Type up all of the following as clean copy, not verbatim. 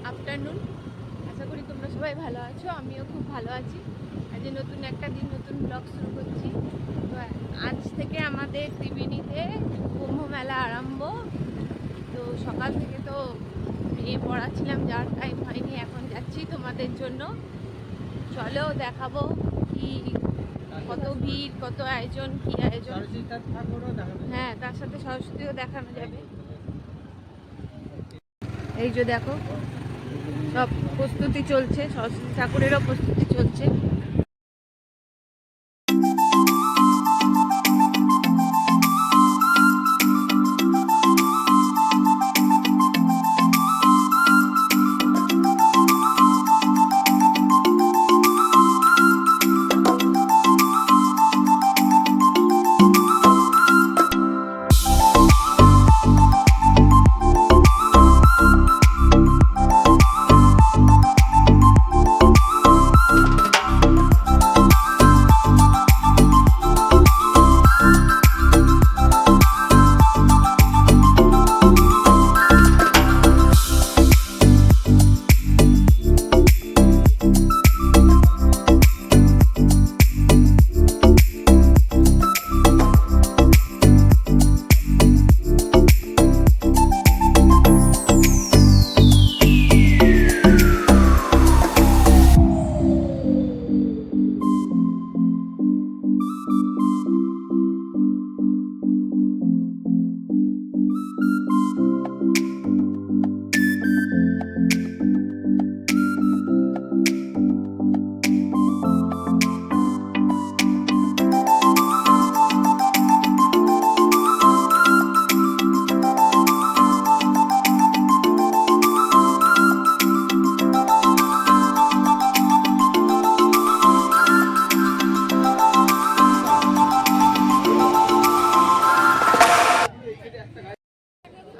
Afternoon. আশা করি তোমরা সবাই ভালো আছো, আমিও খুব ভালো আছি। আজ নতুন একটা দিন, নতুন ব্লগ শুরু করছি। তো আজ থেকে আমাদের ত্রিবেণীতে কুম্ভ মেলা আরম্ভ। তো সকাল থেকে তো মেয়ে পড়াচ্ছিলাম, যার টাইম হয়নি, এখন যাচ্ছি তোমাদের জন্য। চলো দেখাবো কি কত ভিড়, কত আয়োজন, কি আয়োজন। হ্যাঁ, তার সাথে সরস্বতীও দেখানো যাবে। এই যে দেখো, সব প্রস্তুতি চলছে, সরস্বতী ঠাকুরেরও প্রস্তুতি চলছে।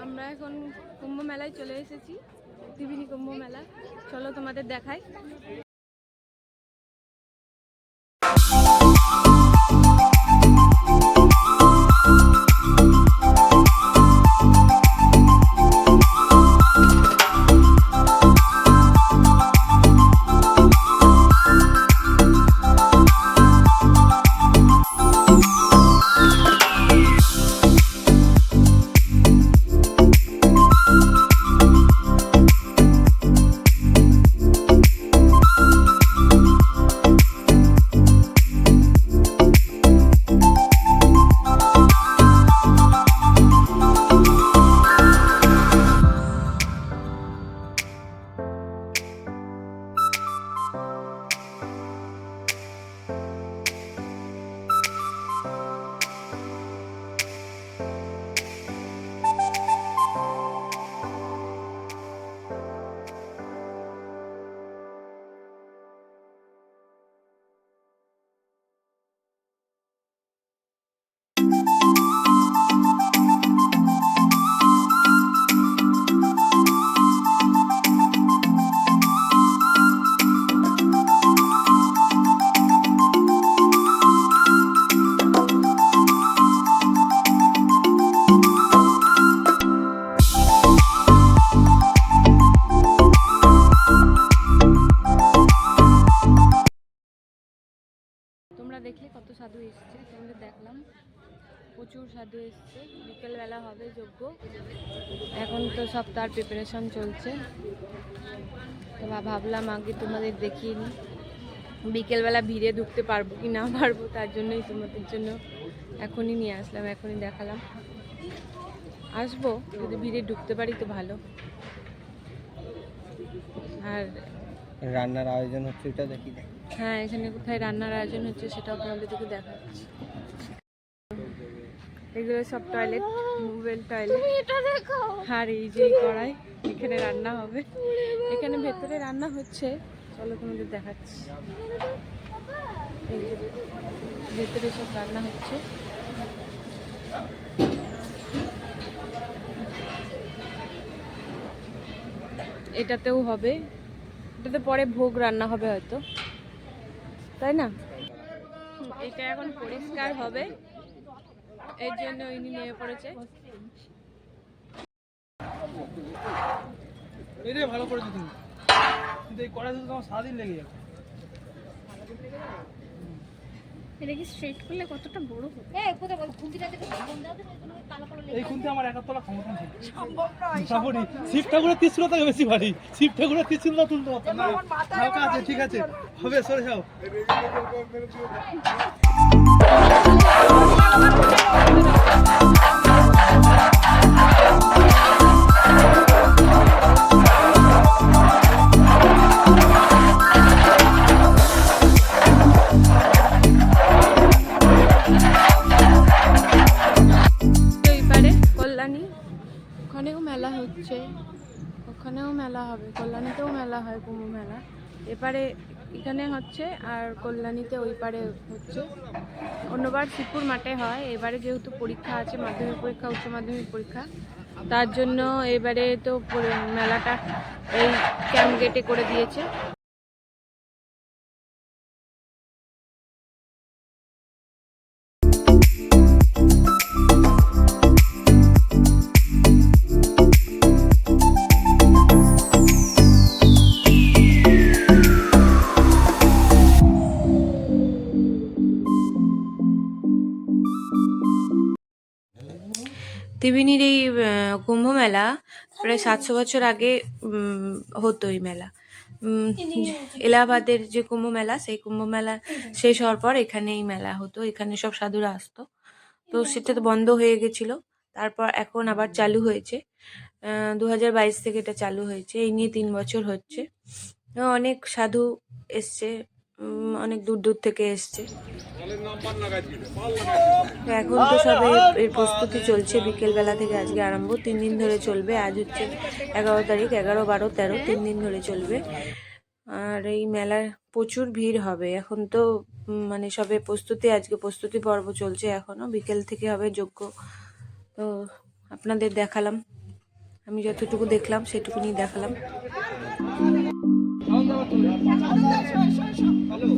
আমরা এখন কুম্ভ মেলায় চলে এসেছি, ত্রিবেণী কুম্ভ মেলা। চলো তোমাদের দেখাই। তোমরা দেখলে কত সাধু এসছে, তোমাদের দেখলাম প্রচুর সাধু এসছে। বিকেলবেলা হবে যজ্ঞ, এখন তো সব তার প্রিপারেশন চলছে। তো ভাবলাম আগে তোমাদের দেখিয়ে নিই, বিকেলবেলা ভিড়ে ঢুকতে পারবো কি না পারবো, তার জন্যই তোমাদের জন্য এখনই নিয়ে আসলাম, এখনই দেখালাম। আসবো, যদি ভিড়ে ঢুকতে পারি তো ভালো। আর রান্নার আয়োজন হচ্ছে, এটা দেখি। হ্যাঁ, এখানে কোথায় রান্নার আয়োজন হচ্ছে সেটাও আপনাদেরকে দেখাচ্ছি। এগুলো সব টয়লেট, মুভেল টয়লেট। আর এই যে কড়াই, এখানে রান্না হবে, এখানে ভেতরে রান্না হচ্ছে। চলো তোমাদের দেখাচ্ছি, এই যে ভেতরে সব রান্না হচ্ছে। এটাতেও হবে, এটাতে পরে ভোগ রান্না হবে হয়তো, তাই না? এটা এখন পরিষ্কার হবে, এর জন্য ইনি নেমে পড়েছে। এটাই ভালো করেছো তুমি, কিন্তু এই কড়াই শুধু তোমার সারাদিন লেগে যাবে। এটা কি স্ট্রেট করলে কতটা বড় হবে? এই খুনতে আমার একার তোলা ক্ষমতা নেই। সাপোর্টই শিব ঠাকুরের ত্রিশূলতাকে বেশি ভারী, শিব ঠাকুরের ত্রিশূলতা তুলতে পারতাম না। হালকা আছে, ঠিক আছে, হবে, সরে যাও। এইবারে কল্যাণী, ওখানেও মেলা হচ্ছে, ওখানেও মেলা হবে, কল্যাণীতেও মেলা হয় কুম্ভ মেলা। এপারে এখানে হচ্ছে আর কল্যাণীতে ওই পারে হচ্ছে। অন্যবার শিবপুর মাঠে হয়, এবারে যেহেতু পরীক্ষা আছে, মাধ্যমিক পরীক্ষা, উচ্চ মাধ্যমিক পরীক্ষা, তার জন্য এবারে তো মেলাটা এই ক্যাম্প গেটে করে দিয়েছে। ত্রিবেণীর এই কুম্ভ মেলা প্রায় 700 বছর আগে হতো এই মেলা। এলাহাবাদের যে কুম্ভ মেলা, সেই কুম্ভ মেলা শেষ হওয়ার পর এখানে এই মেলা হতো, এখানে সব সাধুরা আসতো। তো সেটা তো বন্ধ হয়ে গেছিল, তারপর এখন আবার চালু হয়েছে। 2022 থেকে এটা চালু হয়েছে, এই নিয়ে 3 বছর হচ্ছে। অনেক সাধু এসছে, অনেক দূর দূর থেকে এসছে। তো এখন তো সবে এর প্রস্তুতি চলছে, বিকেল বেলা থেকে আজকে আরম্ভ, 3 দিন ধরে চলবে। আজ হচ্ছে 11 তারিখ, 11, 12, 13, 3 দিন ধরে চলবে। আর এই মেলায় প্রচুর ভিড় হবে। এখন তো মানে সবে প্রস্তুতি, আজকে প্রস্তুতি পর্ব চলছে, এখনো বিকেল থেকে হবে যজ্ঞ। তো আপনাদের দেখালাম, আমি যতটুকু দেখলাম সেটুকুনি দেখালাম। হ্যালো।